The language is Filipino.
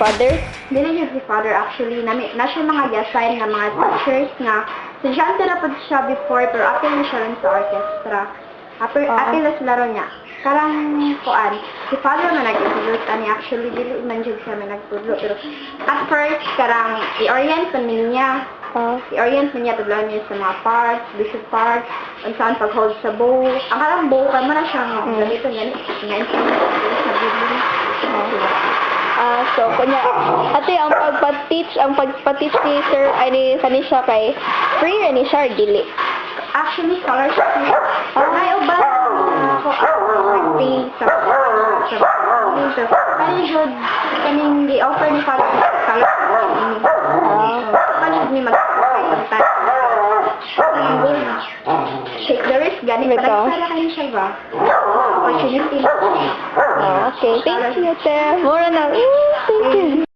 father? Dili yun si father actually. Na siya mga gi-assign nga mga teachers nga. Estudyante na po siya before, pero apil na siya rin sa orchestra. Apil na sila ron niya. Karang kuan, si father na nag-introduce ani actually dili man jud siya may nagtudlo pero at first karang i-orient man niya. I-orient man niya tudlon niya sa mga parts, bishop parts, kung saan pag-hold sa bow. Ang karang bow ka man na siya ganito ganito nga instrument sa bibli. So kunya ate ang pagpa-teach ni sir ay ni kanisha kay free ni siya or dili. Actually scholarship niya. May uban nag-pay sa kani jud kaning gi-offer ni father scholarship. Kani ni mag-pay ng time. Take the risk gani para kayo siya ba? Opportunity. Okay, thank you, te. Mura na. Thank you.